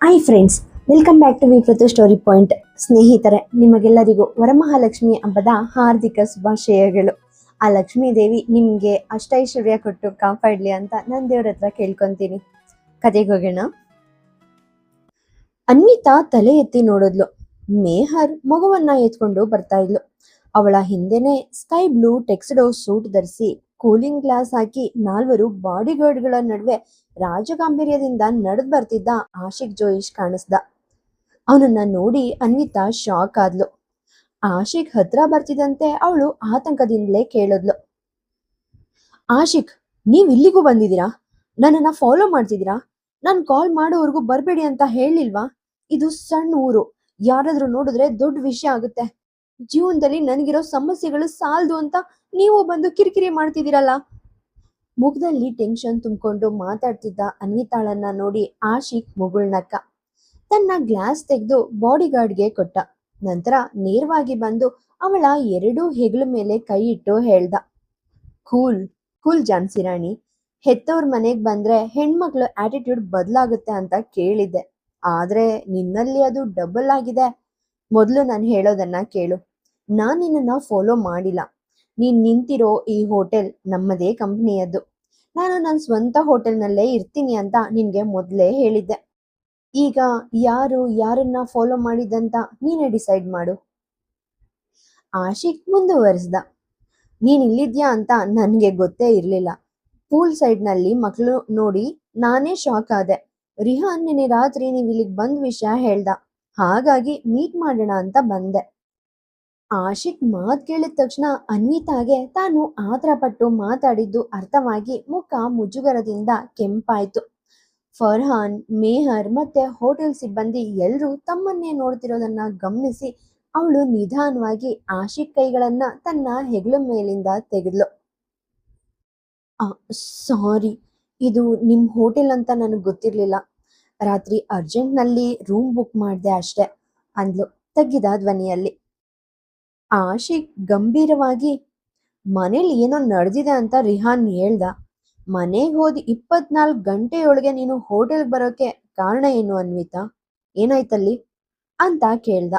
Hi friends, welcome back to ವಿಪ್ರತು story point. ಸ್ನೇಹಿತರೆ, ನಿಮಗೆಲ್ಲರಿಗೂ ವರಮಹಾಲಕ್ಷ್ಮಿ ಹಬ್ಬದ ಹಾರ್ದಿಕ ಶುಭಾಶಯಗಳು. ಆ ಲಕ್ಷ್ಮೀ ದೇವಿ ನಿಮಗೆ ಅಷ್ಟೈಶ್ವರ್ಯ ಕೊಟ್ಟು ಕಾಪಾಡಲಿ ಅಂತ ನಾನು ದೇವ್ರ ಹತ್ರ ಕೇಳ್ಕೊಂತೀನಿ. ಕತೆಗೆ ಹೋಗೋಣ. ಅನ್ವಿತಾ ತಲೆ ಎತ್ತಿ ನೋಡಿದ್ಲು. ಮೇಹರ್ ಮಗುವನ್ನ ಎತ್ಕೊಂಡು ಬರ್ತಾ ಇದ್ಲು. ಅವಳ ಹಿಂದೆನೆ ಸ್ಕೈ ಬ್ಲೂ ಟೆಕ್ಸ್ಡೋ ಸೂಟ್ ಧರಿಸಿ ಕೂಲಿಂಗ್ ಗ್ಲಾಸ್ ಹಾಕಿ 4 ಬಾಡಿ ಗಾರ್ಡ್ಗಳ ನಡುವೆ ರಾಜಗಾಂಭೀರ್ಯದಿಂದ ನಡೆದ್ ಬರ್ತಿದ್ದ ಆಶಿಕ್ ಜೋಯಿಶ್ ಕಾಣಿಸ್ದ. ಅವನನ್ನ ನೋಡಿ ಅನ್ವಿತಾ ಶಾಕ್ ಆದ್ಲು. ಆಶಿಕ್ ಹತ್ರ ಬರ್ತಿದ್ದಂತೆ ಅವಳು ಆತಂಕದಿಂದಲೇ ಕೇಳಿದ್ಲು, ಆಶಿಕ್, ನೀವ್ ಇಲ್ಲಿಗೂ ಬಂದಿದ್ದೀರಾ? ನನ್ನನ್ನ ಫಾಲೋ ಮಾಡ್ತಿದ್ದೀರಾ? ನಾನ್ ಕಾಲ್ ಮಾಡೋವರೆಗೂ ಬರ್ಬೇಡಿ ಅಂತ ಹೇಳಿಲ್ವಾ? ಇದು ಸಣ್ಣ ಊರು, ಯಾರಾದ್ರೂ ನೋಡಿದ್ರೆ ದೊಡ್ಡ ವಿಷಯ ಆಗುತ್ತೆ. ಜೀವನದಲ್ಲಿ ನನಗಿರೋ ಸಮಸ್ಯೆಗಳು ಸಾಲದು ಅಂತ ನೀವು ಬಂದು ಕಿರಿಕಿರಿ ಮಾಡ್ತಿದ್ದೀರಲ್ಲ. ಮುಖದಲ್ಲಿ ಟೆನ್ಷನ್ ತುಂಬಿಕೊಂಡು ಮಾತಾಡ್ತಿದ್ದ ಅನ್ವಿತಾಳನ್ನ ನೋಡಿ ಆಶಿಕ್ ಮುಗುಳ್ನಕ್ಕ. ತನ್ನ ಗ್ಲಾಸ್ ತೆಗೆದು ಬಾಡಿಗಾರ್ಡ್ಗೆ ಕೊಟ್ಟ. ನಂತರ ನೇರವಾಗಿ ಬಂದು ಅವಳ 2 ಹೆಗಲ ಮೇಲೆ ಕೈ ಇಟ್ಟು ಹೇಳ್ದ, ಕೂಲ್ ಕೂಲ್ ಜಾನ್ಸಿ ರಾಣಿ. ಹೆತ್ತವ್ರ ಮನೆಗ್ ಬಂದ್ರೆ ಹೆಣ್ಮಕ್ಳು ಆಟಿಟ್ಯೂಡ್ ಬದಲಾಗುತ್ತೆ ಅಂತ ಕೇಳಿದ್ದೆ, ಆದ್ರೆ ನಿನ್ನಲ್ಲಿ ಅದು ಡಬಲ್ ಆಗಿದೆ. ಮೊದಲು ನಾನು ಹೇಳೋದನ್ನ ಕೇಳು. ನಾನ್ ನಿನ್ನನ್ನ ಫಾಲೋ ಮಾಡಿಲ್ಲ. ನೀನ್ ನಿಂತಿರೋ ಈ ಹೋಟೆಲ್ ನಮ್ಮದೇ ಕಂಪ್ನಿಯದ್ದು. ನಾನು ನನ್ನ ಸ್ವಂತ ಹೋಟೆಲ್ನಲ್ಲೇ ಇರ್ತೀನಿ ಅಂತ ನಿನ್ಗೆ ಮೊದಲೇ ಹೇಳಿದ್ದೆ. ಈಗ ಯಾರು ಯಾರನ್ನ ಫಾಲೋ ಮಾಡಿದಂತ ನೀನೇ ಡಿಸೈಡ್ ಮಾಡು. ಆಶಿಕ್ ಮುಂದುವರಿಸ್ದ, ನೀನ್ ಇಲ್ಲಿದ್ಯಾ ಅಂತ ನನ್ಗೆ ಗೊತ್ತೇ ಇರ್ಲಿಲ್ಲ. ಪೂಲ್ ಸೈಡ್ ನಲ್ಲಿ ಮಕ್ಳು ನೋಡಿ ನಾನೇ ಶಾಕ್ ಆದೆ. ರಿಹಾನ್ ನಿನ್ನೆ ರಾತ್ರಿ ನೀವ್ ಇಲ್ಲಿಗೆ ಬಂದ್ ವಿಷಯ ಹೇಳ್ದ, ಹಾಗಾಗಿ ಮೀಟ್ ಮಾಡೋಣ ಅಂತ ಬಂದೆ. ಆಶಿಕ್ ಮಾತ್ ಕೇಳಿದ ತಕ್ಷಣ ಅನ್ವಿತಾಗೆ ತಾನು ಆತರ ಪಟ್ಟು ಮಾತಾಡಿದ್ದು ಅರ್ಥವಾಗಿ ಮುಖ ಮುಜುಗರದಿಂದ ಕೆಂಪಾಯ್ತು. ಫರ್ಹಾನ್, ಮೇಹರ್ ಮತ್ತೆ ಹೋಟೆಲ್ ಸಿಬ್ಬಂದಿ ಎಲ್ರೂ ತಮ್ಮನ್ನೇ ನೋಡ್ತಿರೋದನ್ನ ಗಮನಿಸಿ ಅವಳು ನಿಧಾನವಾಗಿ ಆಶಿಕ್ ಕೈಗಳನ್ನ ತನ್ನ ಹೆಗಲ ಮೇಲಿಂದ ತೆಗೆದ್ಲು. ಸಾರಿ, ಇದು ನಿಮ್ ಹೋಟೆಲ್ ಅಂತ ನನಗೆ ಗೊತ್ತಿರ್ಲಿಲ್ಲ. ರಾತ್ರಿ ಅರ್ಜೆಂಟ್ನಲ್ಲಿ ರೂಮ್ ಬುಕ್ ಮಾಡ್ದೆ ಅಷ್ಟೆ ಅಂದ್ಲು ತಗ್ಗಿದ ಧ್ವನಿಯಲ್ಲಿ. ಆಶಿಕ್ ಗಂಭೀರವಾಗಿ, ಮನೇಲಿ ಏನೋ ನಡೆದಿದೆ ಅಂತ ರಿಹಾನ್ ಹೇಳ್ದ. ಮನೆಗೆ ಹೋದ್ 24 ಗಂಟೆಯೊಳಗೆ ನೀನು ಹೋಟೆಲ್ಗೆ ಬರೋಕೆ ಕಾರಣ ಏನು ಅನ್ವಿತಾ? ಏನಾಯ್ತಲ್ಲಿ ಅಂತ ಕೇಳ್ದ.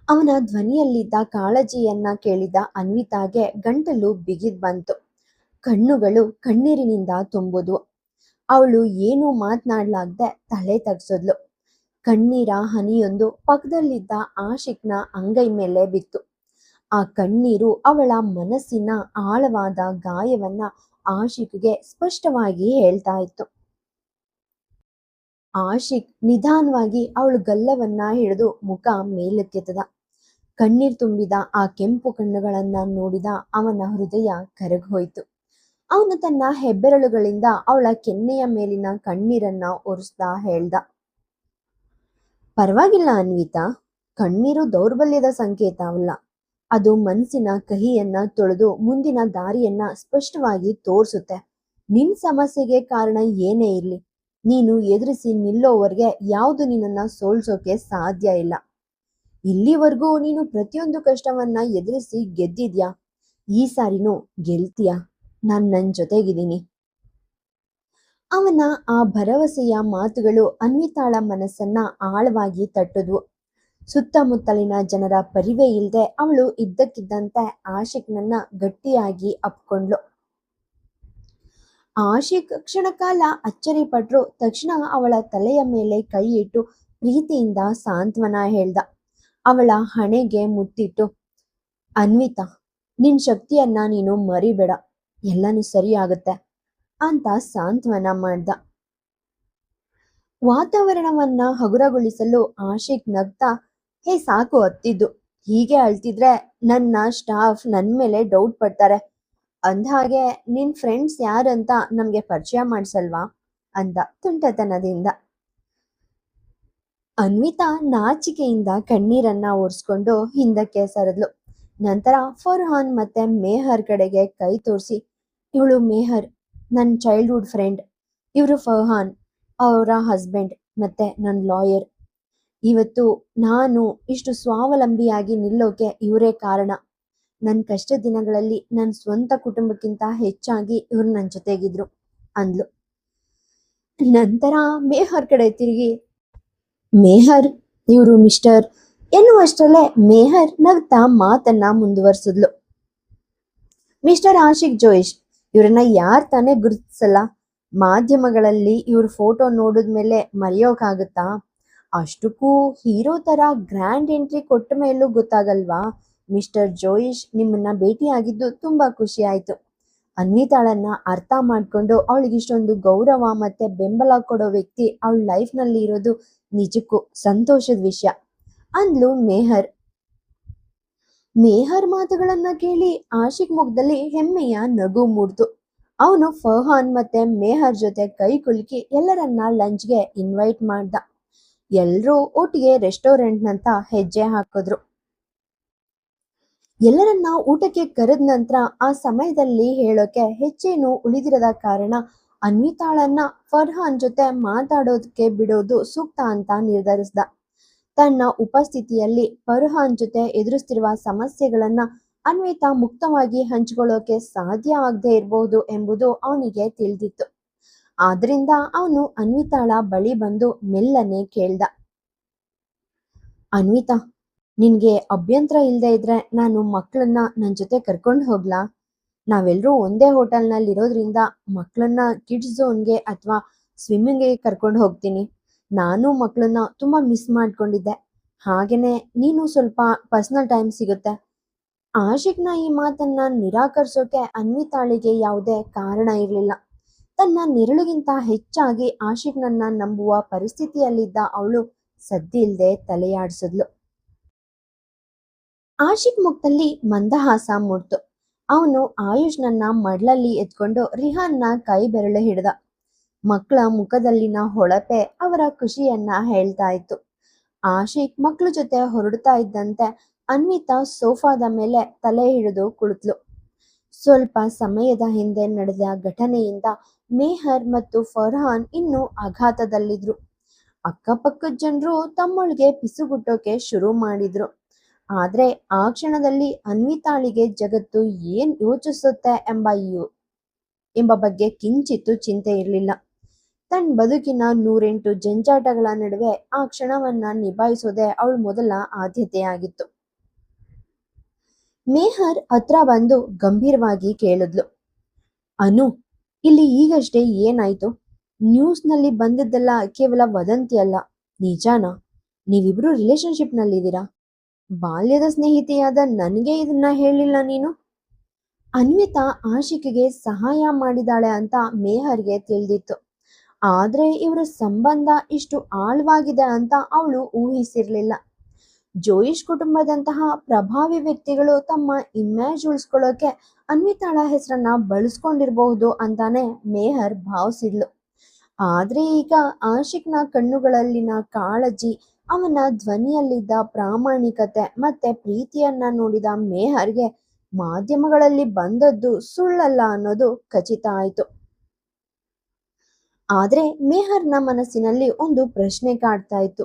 ಅವನ ಧ್ವನಿಯಲ್ಲಿದ್ದ ಕಾಳಜಿಯನ್ನ ಕೇಳಿದ ಅನ್ವಿತಾಗೆ ಗಂಟಲು ಬಿಗಿದ್ ಬಂತು. ಕಣ್ಣುಗಳು ಕಣ್ಣೀರಿನಿಂದ ತುಂಬುದ್ವು. ಅವಳು ಏನೂ ಮಾತನಾಡ್ಲಾಗ್ದೆ ತಲೆ ತಗ್ಸಿದ್ಲು. ಕಣ್ಣೀರ ಹನಿಯೊಂದು ಪಕ್ಕದಲ್ಲಿದ್ದ ಆಶಿಕ್ನ ಅಂಗೈ ಮೇಲೆ ಬಿತ್ತು. ಆ ಕಣ್ಣೀರು ಅವಳ ಮನಸ್ಸಿನ ಆಳವಾದ ಗಾಯವನ್ನ ಆಶಿಕ್ಗೆ ಸ್ಪಷ್ಟವಾಗಿ ಹೇಳ್ತಾ ಇತ್ತು. ಆಶಿಕ್ ನಿಧಾನವಾಗಿ ಅವಳ ಗಲ್ಲವನ್ನ ಹಿಡಿದು ಮುಖ ಮೇಲಕ್ಕೆತ್ತದ. ಕಣ್ಣೀರ್ ತುಂಬಿದ ಆ ಕೆಂಪು ಕಣ್ಣುಗಳನ್ನ ನೋಡಿದ ಅವನ ಹೃದಯ ಕರಗೋಯ್ತು. ಅವನು ತನ್ನ ಹೆಬ್ಬೆರಳುಗಳಿಂದ ಅವಳ ಕೆನ್ನೆಯ ಮೇಲಿನ ಕಣ್ಣೀರನ್ನ ಒರೆಸ್ತಾ ಹೇಳ್ದ, ಪರವಾಗಿಲ್ಲ ಅನ್ವಿತಾ, ಕಣ್ಣೀರು ದೌರ್ಬಲ್ಯದ ಸಂಕೇತವಲ್ಲ. ಅದು ಮನಸ್ಸಿನ ಕಹಿಯನ್ನ ತೊಳೆದು ಮುಂದಿನ ದಾರಿಯನ್ನ ಸ್ಪಷ್ಟವಾಗಿ ತೋರಿಸುತ್ತೆ. ನಿನ್ ಸಮಸ್ಯೆಗೆ ಕಾರಣ ಏನೇ ಇರ್ಲಿ, ನೀನು ಎದುರಿಸಿ ನಿಲ್ಲೋವರೆಗೆ ಯಾವುದು ನಿನ್ನನ್ನ ಸೋಲ್ಸೋಕೆ ಸಾಧ್ಯ ಇಲ್ಲ. ಇಲ್ಲಿವರೆಗೂ ನೀನು ಪ್ರತಿಯೊಂದು ಕಷ್ಟವನ್ನ ಎದುರಿಸಿ ಗೆದ್ದಿದ್ಯಾ. ಈ ಸಾರಿನೂ ಗೆಲ್ತೀಯ. ನನ್ ಜೊತೆಗಿದ್ದೀನಿ. ಅವನ ಆ ಭರವಸೆಯ ಮಾತುಗಳು ಅನ್ವಿತಾಳ ಮನಸ್ಸನ್ನ ಆಳವಾಗಿ ತಟ್ಟಿದ್ವು. ಸುತ್ತಮುತ್ತಲಿನ ಜನರ ಪರಿವೇ ಇಲ್ಲದೆ ಅವಳು ಇದ್ದಕ್ಕಿದ್ದಂತೆ ಆಶಿಕ್ನನ್ನ ಗಟ್ಟಿಯಾಗಿ ಅಪ್ಕೊಂಡ್ಲು. ಆಶಿಕ್ ಕ್ಷಣಕಾಲ ಅಚ್ಚರಿ ಪಟ್ರು. ತಕ್ಷಣ ಅವಳ ತಲೆಯ ಮೇಲೆ ಕೈ ಇಟ್ಟು ಪ್ರೀತಿಯಿಂದ ಸಾಂತ್ವನ ಹೇಳ್ದ. ಅವಳ ಹಣೆಗೆ ಮುತ್ತಿಟ್ಟು, ಅನ್ವಿತಾ, ನಿನ್ ಶಕ್ತಿಯನ್ನ ನೀನು ಮರಿಬೇಡ, ಎಲ್ಲನೂ ಸರಿ ಆಗುತ್ತೆ ಅಂತ ಸಾಂತ್ವನ ಮಾಡ್ದ. ವಾತಾವರಣವನ್ನ ಹಗುರಗೊಳಿಸಲು ಆಶಿಕ್ ನಗ್ತಾ, ಹೇ ಸಾಕು ಹತ್ತಿದ್ದು, ಹೀಗೆ ಅಳ್ತಿದ್ರೆ ನನ್ನ ಸ್ಟಾಫ್ ನನ್ ಮೇಲೆ ಡೌಟ್ ಪಡ್ತಾರೆ. ಅಂದ್ಹಾಗೆ ನಿನ್ ಫ್ರೆಂಡ್ಸ್ ಯಾರಂತ ನಮ್ಗೆ ಪರಿಚಯ ಮಾಡ್ಸಲ್ವಾ ಅಂದ ತುಂಟತನದಿಂದ. ಅನ್ವಿತಾ ನಾಚಿಕೆಯಿಂದ ಕಣ್ಣೀರನ್ನ ಒರೆಸ್ಕೊಂಡು ಹಿಂದಕ್ಕೆ ಸರಿದ್ಲು. ನಂತರ ಫರ್ಹಾನ್ ಮತ್ತೆ ಮೇಹರ್ ಕಡೆಗೆ ಕೈ ತೋರಿಸಿ, ಇವಳು ಮೇಹರ್, ನನ್ನ ಚೈಲ್ಡ್ಹುಡ್ ಫ್ರೆಂಡ್. ಇವರು ಫರ್ಹಾನ್, ಅವರ ಹಸ್ಬೆಂಡ್ ಮತ್ತೆ ನನ್ನ ಲಾಯರ್. ಇವತ್ತು ನಾನು ಇಷ್ಟು ಸ್ವಾವಲಂಬಿಯಾಗಿ ನಿಲ್ಲೋಕೆ ಇವರೇ ಕಾರಣ. ನನ್ನ ಕಷ್ಟ ದಿನಗಳಲ್ಲಿ ನನ್ನ ಸ್ವಂತ ಕುಟುಂಬಕ್ಕಿಂತ ಹೆಚ್ಚಾಗಿ ಇವ್ರು ನನ್ನ ಜೊತೆಗಿದ್ರು ಅಂದ್ಲು. ನಂತರ ಮೇಹರ್ ಕಡೆ ತಿರುಗಿ, ಮೇಹರ್, ಇವರು ಮಿಸ್ಟರ್ ಎನ್ನುವಷ್ಟರಲ್ಲೇ ಮೇಹರ್ ನಗ್ತಾ ಮಾತನ್ನ ಮುಂದುವರಿಸಿದ್ಲು. ಮಿಸ್ಟರ್ ಆಶಿಕ್ ಜೋಯಿಶ್, ಇವ್ರನ್ನ ಯಾರ್ ತಾನೇ ಗುರುತಿಸಲ್ಲ. ಮಾಧ್ಯಮಗಳಲ್ಲಿ ಇವ್ರ ಫೋಟೋ ನೋಡಿದ್ಮೇಲೆ ಮರೆಯೋಕಾಗುತ್ತಾ? ಅಷ್ಟಕ್ಕೂ ಹೀರೋ ತರ ಗ್ರ್ಯಾಂಡ್ ಎಂಟ್ರಿ ಕೊಟ್ಟ ಮೇಲೂ ಗೊತ್ತಾಗಲ್ವಾ? ಮಿಸ್ಟರ್ ಜೋಯಿಶ್, ನಿಮ್ಮನ್ನ ಭೇಟಿಯಾಗಿದ್ದು ತುಂಬಾ ಖುಷಿ ಆಯ್ತು. ಅನ್ವಿತಾಳನ್ನ ಅರ್ಥ ಮಾಡ್ಕೊಂಡು ಅವಳಿಗೆ ಇಷ್ಟೊಂದು ಗೌರವ ಮತ್ತೆ ಬೆಂಬಲ ಕೊಡೋ ವ್ಯಕ್ತಿ ಅವಳ ಲೈಫ್ ನಲ್ಲಿ ಇರೋದು ನಿಜಕ್ಕೂ ಸಂತೋಷದ ವಿಷಯ ಅಂದ್ಲು ಮೇಹರ್. ಮೇಹರ್ ಮಾತುಗಳನ್ನ ಕೇಳಿ ಆಶಿಕ್ ಮುಖದಲ್ಲಿ ಹೆಮ್ಮೆಯ ನಗು ಮೂಡ್ತು. ಅವನು ಫರ್ಹಾನ್ ಮತ್ತೆ ಮೇಹರ್ ಜೊತೆ ಕೈ ಕುಲುಕಿ ಎಲ್ಲರನ್ನ ಲಂಚ್ಗೆ ಇನ್ವೈಟ್ ಮಾಡ್ದ. ಎಲ್ರೂ ಒಟ್ಟಿಗೆ ರೆಸ್ಟೋರೆಂಟ್ನಂತ ಹೆಜ್ಜೆ ಹಾಕಿದ್ರು. ಎಲ್ಲರನ್ನ ಊಟಕ್ಕೆ ಕರೆದ ನಂತರ ಆ ಸಮಯದಲ್ಲಿ ಹೇಳೋಕೆ ಹೆಚ್ಚೇನು ಉಳಿದಿರದ ಕಾರಣ ಅನ್ವಿತಾಳನ್ನ ಫರ್ಹಾನ್ ಜೊತೆ ಮಾತಾಡೋದಕ್ಕೆ ಬಿಡೋದು ಸೂಕ್ತ ಅಂತ ನಿರ್ಧರಿಸ್ದ. ತನ್ನ ಉಪಸ್ಥಿತಿಯಲ್ಲಿ ಫರ್ಹಾನ್ ಜೊತೆ ಎದುರಿಸ್ತಿರುವ ಸಮಸ್ಯೆಗಳನ್ನ ಅನ್ವಿತಾ ಮುಕ್ತವಾಗಿ ಹಂಚಿಕೊಳ್ಳೋಕೆ ಸಾಧ್ಯ ಆಗದೆ ಇರಬಹುದು ಎಂಬುದು ಅವನಿಗೆ ತಿಳಿದಿತ್ತು. ಆದ್ರಿಂದ ಅವನು ಅನ್ವಿತಾಳ ಬಳಿ ಬಂದು ಮೆಲ್ಲನೆ ಕೇಳ್ದ, ಅನ್ವಿತಾ, ನಿನ್ಗೆ ಅಭ್ಯಂತರ ಇಲ್ಲದೆ ಇದ್ರೆ ನಾನು ಮಕ್ಕಳನ್ನ ನನ್ನ ಜೊತೆ ಕರ್ಕೊಂಡು ಹೋಗ್ಲಾ? ನಾವೆಲ್ಲರೂ ಒಂದೇ ಹೋಟೆಲ್ನಲ್ಲಿ ಇರೋದ್ರಿಂದ ಮಕ್ಕಳನ್ನ ಕಿಡ್ಸ್ ಝೋನ್ಗೆ ಅಥವಾ ಸ್ವಿಮ್ಮಿಂಗ್ಗೆ ಕರ್ಕೊಂಡು ಹೋಗ್ತೀನಿ. ನಾನು ಮಕ್ಕಳನ್ನ ತುಂಬಾ ಮಿಸ್ ಮಾಡ್ಕೊಂಡಿದ್ದೆ. ಹಾಗೇನೆ ನೀನು ಸ್ವಲ್ಪ ಪರ್ಸನಲ್ ಟೈಮ್ ಸಿಗುತ್ತೆ. ಆಶಿಕ್ನ ಈ ಮಾತನ್ನ ನಿರಾಕರಿಸೋಕೆ ಅನ್ವಿತಾಳಿಗೆ ಯಾವುದೇ ಕಾರಣ ಇರಲಿಲ್ಲ. ತನ್ನ ನೆರಳಿಗಿಂತ ಹೆಚ್ಚಾಗಿ ಆಶಿಕ್ನನ್ನ ನಂಬುವ ಪರಿಸ್ಥಿತಿಯಲ್ಲಿದ್ದ ಅವಳು ಸದ್ದಿಲ್ದೆ ತಲೆಯಾಡಿಸಿದ್ಲು. ಆಶಿಕ್ ಮುಖದಲ್ಲಿ ಮಂದಹಾಸ ಮೂಡ್ತು. ಅವನು ಆಯುಷ್ನನ್ನ ಮಡ್ಲಲ್ಲಿ ಎತ್ಕೊಂಡು ರಿಹಾನ್ನ ಕೈ ಬೆರಳು ಹಿಡ್ದ. ಮಕ್ಕಳ ಮುಖದಲ್ಲಿನ ಹೊಳಪೆ ಅವರ ಖುಷಿಯನ್ನ ಹೇಳ್ತಾ ಇತ್ತು. ಆಶಿಕ್ ಮಕ್ಕಳ ಜೊತೆ ಹೊರಡ್ತಾ ಇದ್ದಂತೆ ಅನ್ವಿತಾ ಸೋಫಾದ ಮೇಲೆ ತಲೆ ಹಿಡಿದು ಕುಳಿತ್ಲು. ಸ್ವಲ್ಪ ಸಮಯದ ಹಿಂದೆ ನಡೆದ ಘಟನೆಯಿಂದ ಮೇಹರ್ ಮತ್ತು ಫರ್ಹಾನ್ ಇನ್ನೂ ಆಘಾತದಲ್ಲಿದ್ರು. ಅಕ್ಕಪಕ್ಕದ ಜನರು ತಮ್ಮೊಳಗೆ ಪಿಸುಗುಟ್ಟೋಕೆ ಶುರು ಮಾಡಿದ್ರು. ಆದ್ರೆ ಆ ಕ್ಷಣದಲ್ಲಿ ಅನ್ವಿತಾಳಿಗೆ ಜಗತ್ತು ಏನ್ ಯೋಚಿಸುತ್ತೆ ಎಂಬ ಬಗ್ಗೆ ಕಿಂಚಿತ್ತು ಚಿಂತೆ ಇರಲಿಲ್ಲ. ತನ್ನ ಬದುಕಿನ 108 ಜಂಜಾಟಗಳ ನಡುವೆ ಆ ಕ್ಷಣವನ್ನ ನಿಭಾಯಿಸೋದೇ ಅವಳ ಮೊದಲ ಆದ್ಯತೆಯಾಗಿತ್ತು. ಮೇಹರ್ ಹತ್ರ ಬಂದು ಗಂಭೀರವಾಗಿ ಕೇಳಿದ್ಲು, ಅನು, ಇಲ್ಲಿ ಈಗಷ್ಟೇ ಏನಾಯ್ತು? ನ್ಯೂಸ್ನಲ್ಲಿ ಬಂದಿದ್ದೆಲ್ಲ ಕೇವಲ ವದಂತಿ ಅಲ್ಲ, ನಿಜಾನಾ? ನೀವಿಬ್ರು ರಿಲೇಶನ್ಶಿಪ್ ನಲ್ಲಿದ್ದೀರಾ? ಬಾಲ್ಯದ ಸ್ನೇಹಿತೆಯಾದ ನನಗೆ ಇದನ್ನ ಹೇಳಿಲ್ಲ ನೀನು. ಅನ್ವಿತಾ ಆಶಿಕ್ಗೆ ಸಹಾಯ ಮಾಡಿದಾಳೆ ಅಂತ ಮೇಹರ್ಗೆ ತಿಳಿದಿತ್ತು. ಆದ್ರೆ ಇವರ ಸಂಬಂಧ ಇಷ್ಟು ಆಳವಾಗಿದೆ ಅಂತ ಅವಳು ಊಹಿಸಿರ್ಲಿಲ್ಲ. ಜೋಯಿಶ್ ಕುಟುಂಬದಂತಹ ಪ್ರಭಾವಿ ವ್ಯಕ್ತಿಗಳು ತಮ್ಮ ಇಮೇಜ್ ಉಳಿಸ್ಕೊಳ್ಳೋಕೆ ಅನ್ವಿತಾಳ ಹೆಸರನ್ನ ಬಳಸ್ಕೊಂಡಿರಬಹುದು ಅಂತಾನೆ ಮೇಹರ್ ಭಾವಿಸಿದ್ಲು. ಆದ್ರೆ ಈಗ ಆಶಿಕ್ನ ಕಣ್ಣುಗಳಲ್ಲಿನ ಕಾಳಜಿ, ಅವನ ಧ್ವನಿಯಲ್ಲಿದ್ದ ಪ್ರಾಮಾಣಿಕತೆ ಮತ್ತೆ ಪ್ರೀತಿಯನ್ನ ನೋಡಿದ ಮೇಹರ್ಗೆ ಮಾಧ್ಯಮಗಳಲ್ಲಿ ಬಂದದ್ದು ಸುಳ್ಳಲ್ಲ ಅನ್ನೋದು ಖಚಿತ ಆಯ್ತು. ಆದ್ರೆ ಮೇಹರ್ನ ಮನಸ್ಸಿನಲ್ಲಿ ಒಂದು ಪ್ರಶ್ನೆ ಕಾಡ್ತಾ ಇತ್ತು.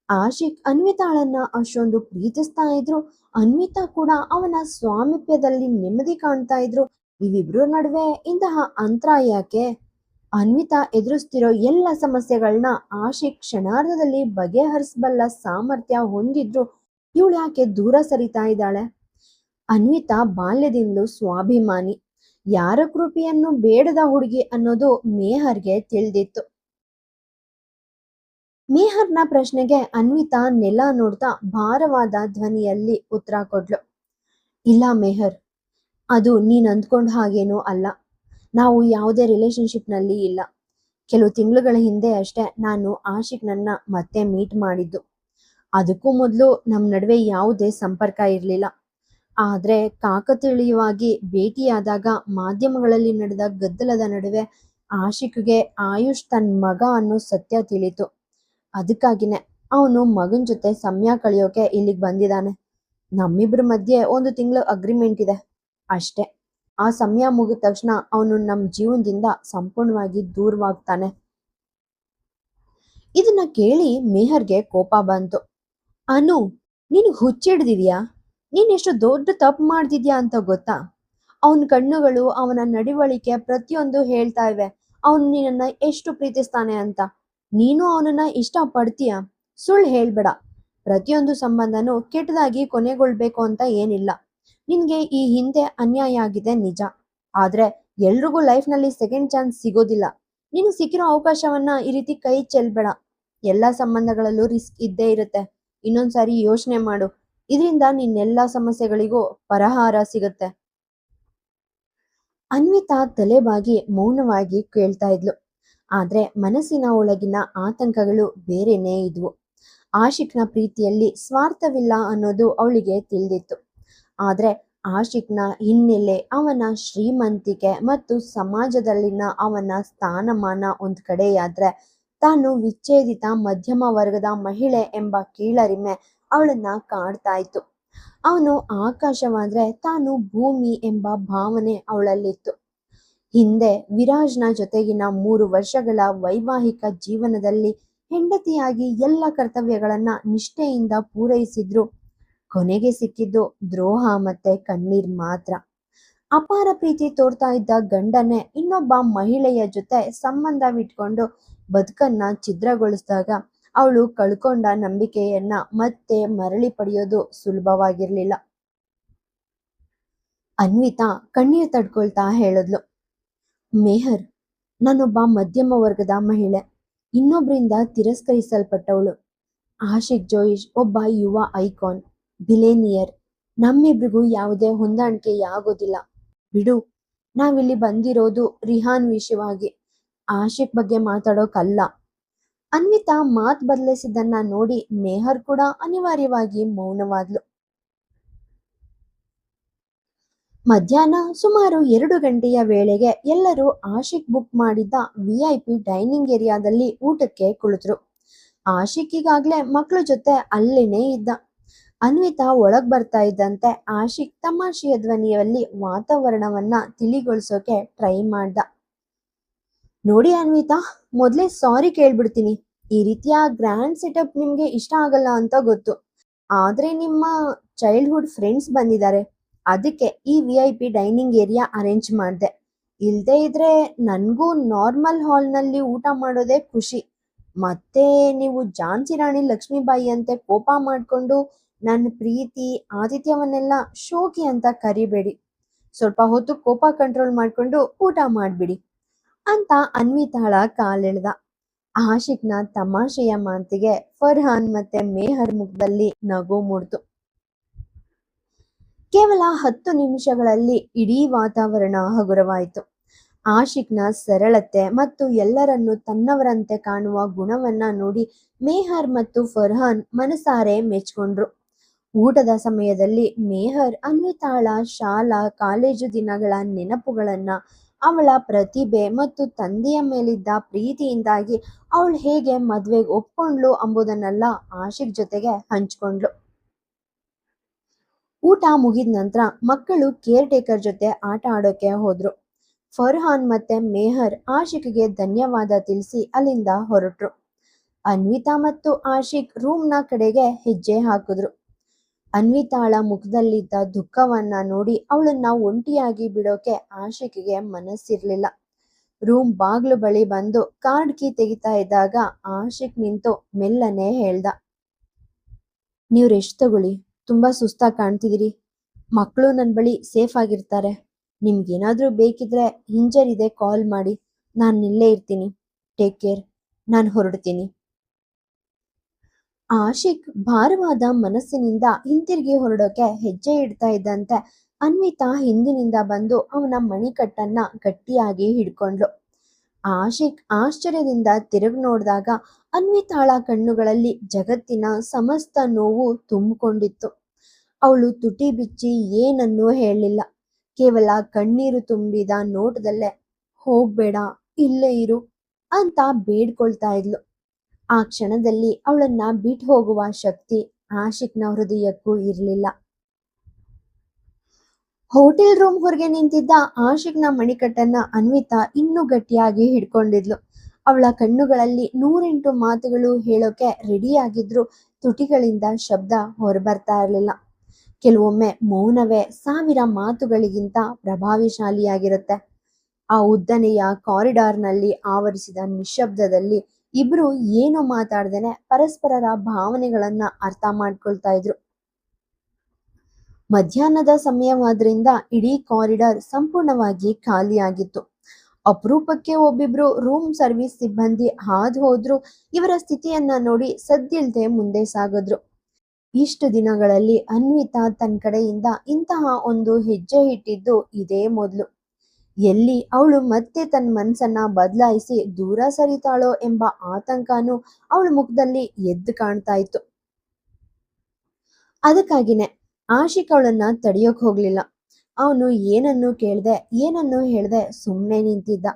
ಆಶಿಕ್ ಅನ್ವಿತಾಳನ್ನ ಅಷ್ಟೊಂದು ಪ್ರೀತಿಸ್ತಾ ಇದ್ರು, ಅನ್ವಿತಾ ಕೂಡ ಅವನ ಸ್ವಾಮೀಪ್ಯದಲ್ಲಿ ನೆಮ್ಮದಿ ಕಾಣ್ತಾ ಇದ್ರು. ಇವಿಬ್ರ ನಡುವೆ ಇಂತಹ ಅಂತರ ಯಾಕೆ? ಅನ್ವಿತಾ ಎದುರಿಸ್ತಿರೋ ಎಲ್ಲ ಸಮಸ್ಯೆಗಳನ್ನ ಆಶಿಕ್ ಕ್ಷಣಾರ್ಧದಲ್ಲಿ ಬಗೆಹರಿಸಬಲ್ಲ ಸಾಮರ್ಥ್ಯ ಹೊಂದಿದ್ರು ಇವಳು ಯಾಕೆ ದೂರ ಸರಿತಾ ಇದ್ದಾಳೆ? ಅನ್ವಿತಾ ಬಾಲ್ಯದಿಂದಲೂ ಸ್ವಾಭಿಮಾನಿ, ಯಾರ ಕೃಪೆಯನ್ನು ಬೇಡದ ಹುಡುಗಿ ಅನ್ನೋದು ಮೇಹರ್ಗೆ ತಿಳಿದಿತ್ತು. ಮೇಹರ್ನ ಪ್ರಶ್ನೆಗೆ ಅನ್ವಿತಾ ನೆಲ ನೋಡ್ತಾ ಭಾರವಾದ ಧ್ವನಿಯಲ್ಲಿ ಉತ್ತರ ಕೊಡ್ಲು, ಇಲ್ಲ ಮೇಹರ್, ಅದು ನೀನ್ ಅಂದ್ಕೊಂಡ ಹಾಗೇನೂ ಅಲ್ಲ. ನಾವು ಯಾವುದೇ ರಿಲೇಶನ್ಶಿಪ್ನಲ್ಲಿ ಇಲ್ಲ. ಕೆಲವು ತಿಂಗಳುಗಳ ಹಿಂದೆ ಅಷ್ಟೇ ನಾನು ಆಶಿಕ್ನನ್ನ ಮತ್ತೆ ಮೀಟ್ ಮಾಡಿದ್ದು. ಅದಕ್ಕೂ ಮೊದಲು ನಮ್ಮ ನಡುವೆ ಯಾವುದೇ ಸಂಪರ್ಕ ಇರಲಿಲ್ಲ. ಆದ್ರೆ ಕಾಕತಾಳೀಯವಾಗಿ ಭೇಟಿಯಾದಾಗ ಮಾಧ್ಯಮಗಳಲ್ಲಿ ನಡೆದ ಗದ್ದಲದ ನಡುವೆ ಆಶಿಕ್ಗೆ ಆಯುಷ್ ತನ್ನ ಮಗ ಅನ್ನೋ ಸತ್ಯ ತಿಳಿತು. ಅದಕ್ಕಾಗಿನೇ ಅವನು ಮಗನ ಜೊತೆ ಸಮಯ ಕಳೆಯೋಕೆ ಇಲ್ಲಿಗೆ ಬಂದಿದ್ದಾನೆ. ನಮ್ಮಿಬ್ರ ಮಧ್ಯೆ 1 ತಿಂಗಳು ಅಗ್ರಿಮೆಂಟ್ ಇದೆ ಅಷ್ಟೇ. ಆ ಸಮಯ ಮುಗಿದ ತಕ್ಷಣ ಅವನು ನಮ್ಮ ಜೀವನದಿಂದ ಸಂಪೂರ್ಣವಾಗಿ ದೂರವಾಗ್ತಾನೆ. ಇದನ್ನ ಕೇಳಿ ಮೇಹರ್ಗೆ ಕೋಪ ಬಂತು. ಅನು, ನೀನು ಹುಚ್ಚಿಡ್ದಿದ್ಯಾ? ನೀನ್ ಎಷ್ಟು ದೊಡ್ಡ ತಪ್ಪು ಮಾಡ್ತಿದ್ಯಾ ಅಂತ ಗೊತ್ತಾ? ಅವನ ಕಣ್ಣುಗಳು, ಅವನ ನಡವಳಿಕೆ ಪ್ರತಿಯೊಂದು ಹೇಳ್ತಾ ಇವೆ ಅವನು ನಿನ್ನನ್ನ ಎಷ್ಟು ಪ್ರೀತಿಸ್ತಾನೆ ಅಂತ. ನೀನು ಅವನನ್ನ ಇಷ್ಟ ಪಡ್ತೀಯ. ಸುಳ್ಳು ಹೇಳ್ಬೇಡ. ಪ್ರತಿಯೊಂದು ಸಂಬಂಧನೂ ಕೆಟ್ಟದಾಗಿ ಕೊನೆಗೊಳ್ಬೇಕು ಅಂತ ಏನಿಲ್ಲ. ನಿನ್ಗೆ ಈ ಹಿಂದೆ ಅನ್ಯಾಯ ಆಗಿದೆ ನಿಜ. ಆದ್ರೆ ಎಲ್ರಿಗೂ ಲೈಫ್ನಲ್ಲಿ ಸೆಕೆಂಡ್ ಚಾನ್ಸ್ ಸಿಗೋದಿಲ್ಲ. ನೀನು ಸಿಕ್ಕಿರೋ ಅವಕಾಶವನ್ನ ಈ ರೀತಿ ಕೈ ಚೆಲ್ಬೇಡ. ಎಲ್ಲಾ ಸಂಬಂಧಗಳಲ್ಲೂ ರಿಸ್ಕ್ ಇದ್ದೇ ಇರುತ್ತೆ. ಇನ್ನೊಂದ್ಸಾರಿ ಯೋಚನೆ ಮಾಡು. ಇದರಿಂದ ನಿನ್ನೆಲ್ಲಾ ಸಮಸ್ಯೆಗಳಿಗೂ ಪರಿಹಾರ ಸಿಗುತ್ತೆ. ಅನ್ವಿತಾ ತಲೆಬಾಗಿ ಮೌನವಾಗಿ ಕೇಳ್ತಾ ಇದ್ಲು. ಆದ್ರೆ ಮನಸ್ಸಿನ ಒಳಗಿನ ಆತಂಕಗಳು ಬೇರೆನೇ ಇದ್ವು. ಆಶಿಕ್ನ ಪ್ರೀತಿಯಲ್ಲಿ ಸ್ವಾರ್ಥವಿಲ್ಲ ಅನ್ನೋದು ಅವಳಿಗೆ ತಿಳಿದಿತ್ತು. ಆದ್ರೆ ಆಶಿಕ್ನ ಹಿನ್ನೆಲೆ, ಅವನ ಶ್ರೀಮಂತಿಕೆ ಮತ್ತು ಸಮಾಜದಲ್ಲಿನ ಅವನ ಸ್ಥಾನಮಾನ ಒಂದ್ ಕಡೆಯಾದ್ರೆ, ತಾನು ವಿಚ್ಛೇದಿತ ಮಧ್ಯಮ ವರ್ಗದ ಮಹಿಳೆ ಎಂಬ ಕೀಳರಿಮೆ ಅವಳನ್ನ ಕಾಡ್ತಾ ಇತ್ತು. ಅವನು ಆಕಾಶವಾದ್ರೆ ತಾನು ಭೂಮಿ ಎಂಬ ಭಾವನೆ ಅವಳಲ್ಲಿತ್ತು. ಹಿಂದೆ ವಿರಾಜ್ನ ಜೊತೆಗಿನ 3 ವರ್ಷಗಳ ವೈವಾಹಿಕ ಜೀವನದಲ್ಲಿ ಹೆಂಡತಿಯಾಗಿ ಎಲ್ಲ ಕರ್ತವ್ಯಗಳನ್ನ ನಿಷ್ಠೆಯಿಂದ ಪೂರೈಸಿದ್ರು. ಕೊನೆಗೆ ಸಿಕ್ಕಿದ್ದು ದ್ರೋಹ ಮತ್ತೆ ಕಣ್ಣೀರ್ ಮಾತ್ರ. ಅಪಾರ ಪ್ರೀತಿ ತೋರ್ತಾ ಇದ್ದ ಗಂಡನೇ ಇನ್ನೊಬ್ಬ ಮಹಿಳೆಯ ಜೊತೆ ಸಂಬಂಧವಿಟ್ಕೊಂಡು ಬದುಕನ್ನ ಛಿದ್ರಗೊಳಿಸಿದಾಗ ಅವಳು ಕಳ್ಕೊಂಡ ನಂಬಿಕೆಯನ್ನ ಮತ್ತೆ ಮರಳಿ ಪಡೆಯೋದು ಸುಲಭವಾಗಿರ್ಲಿಲ್ಲ. ಅನ್ವಿತಾ ಕಣ್ಣೀರ್ ತಡ್ಕೊಳ್ತಾ ಹೇಳಿದ್ಲು, ಮೇಹರ್, ನಾನೊಬ್ಬ ಮಧ್ಯಮ ವರ್ಗದ ಮಹಿಳೆ, ಇನ್ನೊಬ್ರಿಂದ ತಿರಸ್ಕರಿಸಲ್ಪಟ್ಟವಳು. ಆಶಿಕ್ ಜೋಯಿಶ್ ಒಬ್ಬ ಯುವ ಐಕಾನ್, ಬಿಲೇನಿಯರ್. ನಮ್ಮಿಬ್ರಿಗೂ ಯಾವುದೇ ಹೊಂದಾಣಿಕೆ ಆಗೋದಿಲ್ಲ. ಬಿಡು. ನಾವಿಲ್ಲಿ ಬಂದಿರೋದು ರಿಹಾನ್ ವಿಷಯವಾಗಿ, ಆಶಿಕ್ ಬಗ್ಗೆ ಮಾತಾಡೋಕಲ್ಲ. ಅನ್ವಿತಾ ಮಾತ್ ಬದಲಿಸಿದ್ದನ್ನ ನೋಡಿ ಮೇಹರ್ ಕೂಡ ಅನಿವಾರ್ಯವಾಗಿ ಮೌನವಾದ್ಲು. ಮಧ್ಯಾಹ್ನ ಸುಮಾರು 2 ಗಂಟೆಯ ವೇಳೆಗೆ ಎಲ್ಲರೂ ಆಶಿಕ್ ಬುಕ್ ಮಾಡಿದ್ದ VIP ಡೈನಿಂಗ್ ಏರಿಯಾದಲ್ಲಿ ಊಟಕ್ಕೆ ಕುಳಿತರು. ಆಶಿಕ್ ಈಗಾಗ್ಲೇ ಮಕ್ಳ ಜೊತೆ ಅಲ್ಲೇನೇ ಇದ್ದ. ಅನ್ವಿತಾ ಒಳಗ್ ಬರ್ತಾ ಇದ್ದಂತೆ ಆಶಿಕ್ ತಮಾಷೆಯ ಧ್ವನಿಯಲ್ಲಿ ವಾತಾವರಣವನ್ನ ತಿಳಿಗೊಳಿಸೋಕೆ ಟ್ರೈ ಮಾಡ್ದ. ನೋಡಿ ಅನ್ವಿತಾ, ಮೊದ್ಲೇ ಸಾರಿ ಕೇಳ್ಬಿಡ್ತೀನಿ. ಈ ರೀತಿಯ ಗ್ರ್ಯಾಂಡ್ ಸೆಟಪ್ ನಿಮ್ಗೆ ಇಷ್ಟ ಆಗಲ್ಲ ಅಂತ ಗೊತ್ತು. ಆದ್ರೆ ನಿಮ್ಮ ಚೈಲ್ಡ್ಹುಡ್ ಫ್ರೆಂಡ್ಸ್ ಬಂದಿದ್ದಾರೆ, ಅದಕ್ಕೆ ಈ VIP ಡೈನಿಂಗ್ ಏರಿಯಾ ಅರೇಂಜ್ ಮಾಡಿದೆ. ಇಲ್ದೇ ಇದ್ರೆ ನನ್ಗೂ ನಾರ್ಮಲ್ ಹಾಲ್ನಲ್ಲಿ ಊಟ ಮಾಡೋದೇ ಖುಷಿ. ಮತ್ತೆ ನೀವು ಝಾನ್ಸಿ ರಾಣಿ ಲಕ್ಷ್ಮೀಬಾಯಿ ಅಂತೆ ಕೋಪ ಮಾಡ್ಕೊಂಡು ನನ್ನ ಪ್ರೀತಿ ಆತಿಥ್ಯವನ್ನೆಲ್ಲ ಶೋಕಿ ಅಂತ ಕರಿಬೇಡಿ. ಸ್ವಲ್ಪ ಹೊತ್ತು ಕೋಪ ಕಂಟ್ರೋಲ್ ಮಾಡ್ಕೊಂಡು ಊಟ ಮಾಡ್ಬಿಡಿ ಅಂತ ಅನ್ವಿತಾಳ ಕಾಲೆಳೆದ. ಆಶಿಕ್ನ ತಮಾಷೆಯ ಮಾತಿಗೆ ಫರ್ಹಾನ್ ಮತ್ತೆ ಮೇಹರ್ ಮುಖದಲ್ಲಿ ನಗು ಮೂಡ್ತು. ಕೇವಲ 10 ನಿಮಿಷಗಳಲ್ಲಿ ಇಡೀ ವಾತಾವರಣ ಹಗುರವಾಯಿತು. ಆಶಿಕ್ನ ಸರಳತೆ ಮತ್ತು ಎಲ್ಲರನ್ನು ತನ್ನವರಂತೆ ಕಾಣುವ ಗುಣವನ್ನ ನೋಡಿ ಮೇಹರ್ ಮತ್ತು ಫರ್ಹಾನ್ ಮನಸಾರೆ ಮೆಚ್ಕೊಂಡ್ರು. ಊಟದ ಸಮಯದಲ್ಲಿ ಮೇಹರ್ ಅನ್ವಿತಾಳ ಶಾಲಾ ಕಾಲೇಜು ದಿನಗಳ ನೆನಪುಗಳನ್ನ, ಅವಳ ಪ್ರತಿಭೆ ಮತ್ತು ತಂದೆಯ ಮೇಲಿದ್ದ ಪ್ರೀತಿಯಿಂದಾಗಿ ಅವಳು ಹೇಗೆ ಮದ್ವೆಗೆ ಒಪ್ಕೊಂಡ್ಲು ಎಂಬುದನ್ನೆಲ್ಲ ಆಶಿಕ್ ಜೊತೆಗೆ ಹಂಚ್ಕೊಂಡ್ಲು. ಊಟ ಮುಗಿದ ನಂತರ ಮಕ್ಕಳು ಕೇರ್ ಟೇಕರ್ ಜೊತೆ ಆಟ ಆಡೋಕೆ ಹೋದ್ರು. ಫರ್ಹಾನ್ ಮತ್ತೆ ಮೇಹರ್ ಆಶಿಕ್ಗೆ ಧನ್ಯವಾದ ತಿಳಿಸಿ ಅಲ್ಲಿಂದ ಹೊರಟ್ರು. ಅನ್ವಿತಾ ಮತ್ತು ಆಶಿಕ್ ರೂಮ್ನ ಕಡೆಗೆ ಹೆಜ್ಜೆ ಹಾಕಿದ್ರು. ಅನ್ವಿತಾಳ ಮುಖದಲ್ಲಿದ್ದ ದುಃಖವನ್ನ ನೋಡಿ ಅವಳನ್ನ ಒಂಟಿಯಾಗಿ ಬಿಡೋಕೆ ಆಶಿಕ್ಗೆ ಮನಸ್ಸಿರ್ಲಿಲ್ಲ. ರೂಮ್ ಬಾಗ್ಲು ಬಳಿ ಬಂದು ಕಾರ್ಡ್ ಕೀ ತೆಗಿತಾ ಇದ್ದಾಗ ಆಶಿಕ್ ನಿಂತು ಮೆಲ್ಲನೆ ಹೇಳ್ದ, ನೀವು ರೆಸ್ಟ್ ತಗೊಳ್ಳಿ, ತುಂಬಾ ಸುಸ್ತಾಗಿ ಕಾಣ್ತಿದ್ದೀರಿ. ಮಕ್ಕಳು ನನ್ನ ಬಳಿ ಸೇಫ್ ಆಗಿರ್ತಾರೆ. ನಿಮ್ಗೇನಾದ್ರೂ ಬೇಕಿದ್ರೆ ಹಿಂಜರಿದೆ ಕಾಲ್ ಮಾಡಿ, ನಾನು ಇಲ್ಲೇ ಇರ್ತೀನಿ. Take care. ನಾನು ಹೊರಡ್ತೀನಿ. ಆಶಿಕ್ ಭಾರವಾದ ಮನಸ್ಸಿನಿಂದ ಹಿಂತಿರುಗಿ ಹೊರಡೋಕೆ ಹೆಜ್ಜೆ ಇಡ್ತಾ ಇದ್ದಂತೆ ಅನ್ವಿತಾ ಹಿಂದಿನಿಂದ ಬಂದು ಅವನ ಮಣಿಕಟ್ಟನ್ನ ಗಟ್ಟಿಯಾಗಿ ಹಿಡ್ಕೊಂಡ್ಲು. ಆಶಿಕ್ ಆಶ್ಚರ್ಯದಿಂದ ತಿರುಗಿ ನೋಡಿದಾಗ ಅನ್ವಿತಾಳ ಕಣ್ಣುಗಳಲ್ಲಿ ಜಗತ್ತಿನ ಸಮಸ್ತ ನೋವು ತುಂಬಿಕೊಂಡಿತ್ತು. ಅವಳು ತುಟಿ ಬಿಚ್ಚಿ ಏನನ್ನೂ ಹೇಳಲಿಲ್ಲ. ಕೇವಲ ಕಣ್ಣೀರು ತುಂಬಿದ ನೋಟದಲ್ಲೇ ಹೋಗ್ಬೇಡ, ಇಲ್ಲೇ ಇರು ಅಂತ ಬೇಡ್ಕೊಳ್ತಾ ಇದ್ಲು. ಆ ಕ್ಷಣದಲ್ಲಿ ಅವಳನ್ನ ಬಿಟ್ಟು ಹೋಗುವ ಶಕ್ತಿ ಆಶಿಕ್ನ ಹೃದಯಕ್ಕೂ ಇರಲಿಲ್ಲ. ಹೋಟೆಲ್ ರೂಮ್ ಹೊರಗೆ ನಿಂತಿದ್ದ ಆಶಿಕ್ನ ಮಣಿಕಟ್ಟನ್ನ ಅನ್ವಿತಾ ಇನ್ನೂ ಗಟ್ಟಿಯಾಗಿ ಹಿಡ್ಕೊಂಡಿದ್ಲು. ಅವಳ ಕಣ್ಣುಗಳಲ್ಲಿ 108 ಮಾತುಗಳು ಹೇಳೋಕೆ ರೆಡಿಯಾಗಿದ್ರು ತುಟಿಗಳಿಂದ ಶಬ್ದ ಹೊರಬರ್ತಾ ಇರಲಿಲ್ಲ. ಕೆಲವೊಮ್ಮೆ ಮೌನವೇ 1000 ಮಾತುಗಳಿಗಿಂತ ಪ್ರಭಾವಶಾಲಿಯಾಗಿರುತ್ತೆ. ಆ ಉದ್ದನೆಯ ಕಾರಿಡಾರ್ನಲ್ಲಿ ಆವರಿಸಿದ ನಿಶ್ಶಬ್ದದಲ್ಲಿ ಇಬ್ರು ಏನು ಮಾತಾಡ್ದೇನೆ ಪರಸ್ಪರರ ಭಾವನೆಗಳನ್ನ ಅರ್ಥ ಮಾಡ್ಕೊಳ್ತಾ ಇದ್ರು. ಮಧ್ಯಾಹ್ನದ ಸಮಯವಾದ್ರಿಂದ ಇಡೀ ಕಾರಿಡಾರ್ ಸಂಪೂರ್ಣವಾಗಿ ಖಾಲಿಯಾಗಿತ್ತು. ಅಪರೂಪಕ್ಕೆ ಒಬ್ಬಿಬ್ರು ರೂಮ್ ಸರ್ವಿಸ್ ಸಿಬ್ಬಂದಿ ಹಾದು ಹೋದ್ರು. ಇವರ ಸ್ಥಿತಿಯನ್ನ ನೋಡಿ ಸದ್ದಿಲ್ದೆ ಮುಂದೆ ಸಾಗಿದ್ರು. ಇಷ್ಟು ದಿನಗಳಲ್ಲಿ ಅನ್ವಿತಾ ತನ್ನ ಕಡೆಯಿಂದ ಇಂತಹ ಒಂದು ಹೆಜ್ಜೆ ಇಟ್ಟಿದ್ದು ಇದೇ ಮೊದಲು. ಎಲ್ಲಿ ಅವಳು ಮತ್ತೆ ತನ್ನ ಮನಸ್ಸನ್ನ ಬದಲಾಯಿಸಿ ದೂರ ಸರಿತಾಳೋ ಎಂಬ ಆತಂಕನೂ ಅವಳ ಮುಖದಲ್ಲಿ ಎದ್ದು ಕಾಣ್ತಾ ಇತ್ತು. ಅದಕ್ಕಾಗಿನೇ ಆಶಿಕ್ ಅವಳನ್ನ ತಡೆಯೋಕ್ ಹೋಗ್ಲಿಲ್ಲ. ಅವನು ಏನನ್ನು ಕೇಳ್ದೆ ಏನನ್ನು ಹೇಳ್ದೆ ಸುಮ್ಮನೆ ನಿಂತಿದ್ದ.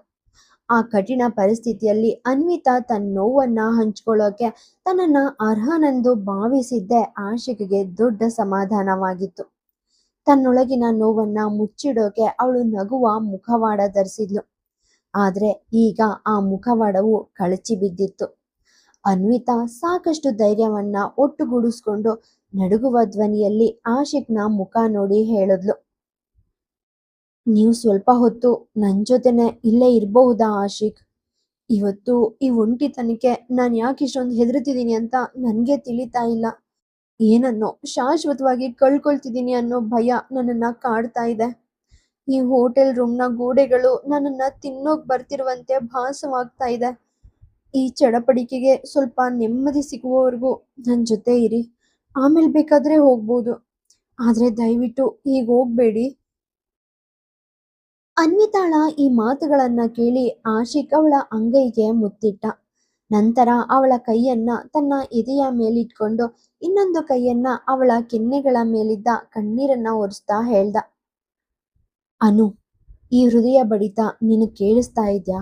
ಆ ಕಠಿಣ ಪರಿಸ್ಥಿತಿಯಲ್ಲಿ ಅನ್ವಿತಾ ತನ್ನ ನೋವನ್ನ ಹಂಚ್ಕೊಳ್ಳೋಕೆ ತನ್ನನ್ನ ಅರ್ಹನೆಂದು ಭಾವಿಸಿದ್ದೇ ಆಶಿಕ್ಗೆ ದೊಡ್ಡ ಸಮಾಧಾನವಾಗಿತ್ತು. ತನ್ನೊಳಗಿನ ನೋವನ್ನ ಮುಚ್ಚಿಡೋಕೆ ಅವಳು ನಗುವ ಮುಖವಾಡ ಧರಿಸಿದ್ಲು. ಆದ್ರೆ ಈಗ ಆ ಮುಖವಾಡವು ಕಳಚಿ ಬಿದ್ದಿತ್ತು. ಅನ್ವಿತಾ ಸಾಕಷ್ಟು ಧೈರ್ಯವನ್ನ ಒಟ್ಟುಗೂಡಿಸ್ಕೊಂಡು ನಡುಗುವ ಧ್ವನಿಯಲ್ಲಿ ಆಶಿಕ್ನ ಮುಖ ನೋಡಿ ಹೇಳಿದ್ಲು, ನೀವು ಸ್ವಲ್ಪ ಹೊತ್ತು ನನ್ ಜೊತೆನೆ ಇಲ್ಲೇ ಇರಬಹುದಾ ಆಶಿಕ್? ಇವತ್ತು ಈ ಒಂಟಿತನಕ್ಕೆ ನಾನು ಯಾಕೆ ಇಷ್ಟೊಂದು ಹೆದರ್ತಿದ್ದೀನಿ ಅಂತ ನನ್ಗೆ ತಿಳಿತಾ ಇಲ್ಲ. ಏನನ್ನೋ ಶಾಶ್ವತವಾಗಿ ಕಳ್ಕೊಳ್ತಿದ್ದೀನಿ ಅನ್ನೋ ಭಯ ನನ್ನನ್ನ ಕಾಡ್ತಾ ಇದೆ. ಈ ಹೋಟೆಲ್ ರೂಮ್ನ ಗೋಡೆಗಳು ನನ್ನನ್ನ ತಿನ್ನೋಕ್ ಬರ್ತಿರುವಂತೆ ಭಾಸವಾಗ್ತಾ ಇದೆ. ಈ ಚಡಪಡಿಕೆಗೆ ಸ್ವಲ್ಪ ನೆಮ್ಮದಿ ಸಿಗುವವರೆಗೂ ನನ್ನ ಜೊತೆ ಇರಿ. ಆಮೇಲೆ ಬೇಕಾದ್ರೆ ಹೋಗ್ಬೋದು. ಆದ್ರೆ ದಯವಿಟ್ಟು ಈಗ ಹೋಗ್ಬೇಡಿ. ಅನ್ವಿತಾಳ ಈ ಮಾತುಗಳನ್ನ ಕೇಳಿ ಆಶಿಕ್ ಅವಳ ಅಂಗೈಗೆ ಮುತ್ತಿಟ್ಟ. ನಂತರ ಅವಳ ಕೈಯನ್ನ ತನ್ನ ಎದೆಯ ಮೇಲಿಟ್ಕೊಂಡು ಇನ್ನೊಂದು ಕೈಯನ್ನ ಅವಳ ಕೆನ್ನೆಗಳ ಮೇಲಿದ್ದ ಕಣ್ಣೀರನ್ನ ಒರೆಸ್ತಾ ಹೇಳ್ದ, ಅನು, ಈ ಹೃದಯ ಬಡಿತ ನೀನು ಕೇಳಿಸ್ತಾ ಇದ್ಯಾ?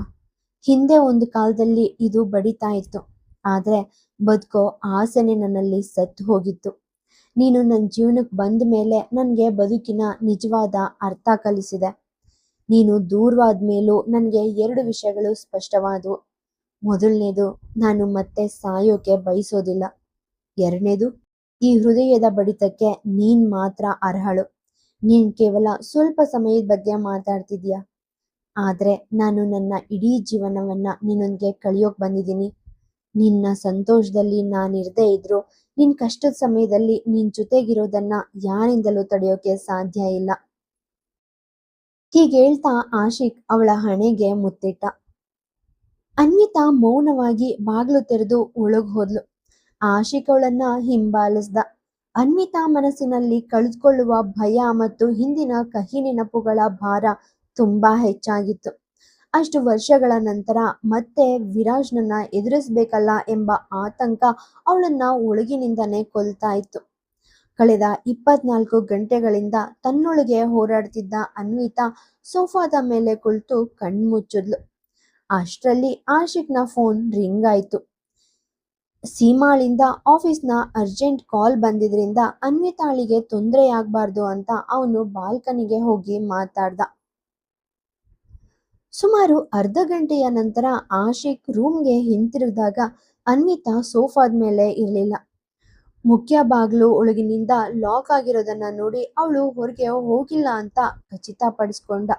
ಹಿಂದೆ ಒಂದು ಕಾಲದಲ್ಲಿ ಇದು ಬಡಿತಾ ಇತ್ತು. ಆದ್ರೆ ಬದುಕೋ ಆಸೆನೆ ನನ್ನಲ್ಲಿ ಸತ್ತು ಹೋಗಿತ್ತು. ನೀನು ನನ್ನ ಜೀವನಕ್ಕೆ ಬಂದ ಮೇಲೆ ನನಗೆ ಬದುಕಿನ ನಿಜವಾದ ಅರ್ಥ ಕಲಿಸಿದೆ. ನೀನು ದೂರವಾದ ಮೇಲೂ ನನಗೆ 2 ವಿಷಯಗಳು ಸ್ಪಷ್ಟವಾದವು. ಮೊದಲನೇದು, ನಾನು ಮತ್ತೆ ಸಾಯೋಕೆ ಬಯಸೋದಿಲ್ಲ. ಎರಡನೇದು, ಈ ಹೃದಯದ ಬಡಿತಕ್ಕೆ ನೀನ್ ಮಾತ್ರ ಅರ್ಹಳು. ನೀನ್ ಕೇವಲ ಸ್ವಲ್ಪ ಸಮಯದ ಬಗ್ಗೆ ಮಾತಾಡ್ತಿದ್ಯಾ, ಆದ್ರೆ ನಾನು ನನ್ನ ಇಡೀ ಜೀವನವನ್ನ ನಿನ್ನೊಂದಿಗೆ ಕಳಿಯೋಕ್ ಬಂದಿದ್ದೀನಿ. ನಿನ್ನ ಸಂತೋಷದಲ್ಲಿ ನಾನಿರದೇ ಇದ್ರು ನಿನ್ ಕಷ್ಟದ ಸಮಯದಲ್ಲಿ ನಿನ್ ಜೊತೆಗಿರೋದನ್ನ ಯಾರಿಂದಲೂ ತಡೆಯೋಕೆ ಸಾಧ್ಯ ಇಲ್ಲ. ಹೀಗೇಳ್ತಾ ಆಶಿಕ್ ಅವಳ ಹಣೆಗೆ ಮುತ್ತಿಟ್ಟ. ಅನ್ವಿತಾ ಮೌನವಾಗಿ ಬಾಗ್ಲು ತೆರೆದು ಒಳಗ್ ಹೋದ್ಲು. ಆಶಿಕ್ ಅವಳನ್ನ ಹಿಂಬಾಲಿಸ್ದ. ಅನ್ವಿತಾ ಮನಸ್ಸಿನಲ್ಲಿ ಕಳೆದುಕೊಳ್ಳುವ ಭಯ ಮತ್ತು ಹಿಂದಿನ ಕಹಿ ನೆನಪುಗಳ ಭಾರ ತುಂಬಾ ಹೆಚ್ಚಾಗಿತ್ತು. ಅಷ್ಟು ವರ್ಷಗಳ ನಂತರ ಮತ್ತೆ ವಿರಾಜ್ನನ್ನ ಎದುರಿಸ್ಬೇಕಲ್ಲ ಎಂಬ ಆತಂಕ ಅವಳನ್ನ ಒಳಗಿನಿಂದನೇ ಕೊಲ್ತಾ ಇತ್ತು. ಕಳೆದ 24 ಗಂಟೆಗಳಿಂದ ತನ್ನೊಳಗೆ ಹೋರಾಡ್ತಿದ್ದ ಅನ್ವಿತಾ ಸೋಫಾದ ಮೇಲೆ ಕುಳಿತು ಕಣ್ಮುಚ್ಚಿದ್ಲು. ಅಷ್ಟರಲ್ಲಿ ಆಶಿಕ್ನ ಫೋನ್ ರಿಂಗ್ ಆಯ್ತು. ಸೀಮಾಳಿಂದ ಆಫೀಸ್ನ ಅರ್ಜೆಂಟ್ ಕಾಲ್ ಬಂದಿದ್ರಿಂದ ಅನ್ವಿತಾಳಿಗೆ ತೊಂದರೆ ಆಗ್ಬಾರ್ದು ಅಂತ ಅವನು ಬಾಲ್ಕನಿಗೆ ಹೋಗಿ ಮಾತಾಡ್ದ. ಸುಮಾರು ಅರ್ಧ ಗಂಟೆಯ ನಂತರ ಆಶಿಕ್ ರೂಮ್ಗೆ ಹಿಂತಿರುಗಿದಾಗ ಅನ್ವಿತಾ ಸೋಫಾದ ಮೇಲೆ ಇರಲಿಲ್ಲ. ಮುಖ್ಯ ಬಾಗ್ಲು ಒಳಗಿನಿಂದ ಲಾಕ್ ಆಗಿರೋದನ್ನ ನೋಡಿ ಅವಳು ಹೊರಗೆ ಹೋಗಿಲ್ಲ ಅಂತ ಖಚಿತಪಡಿಸ್ಕೊಂಡ.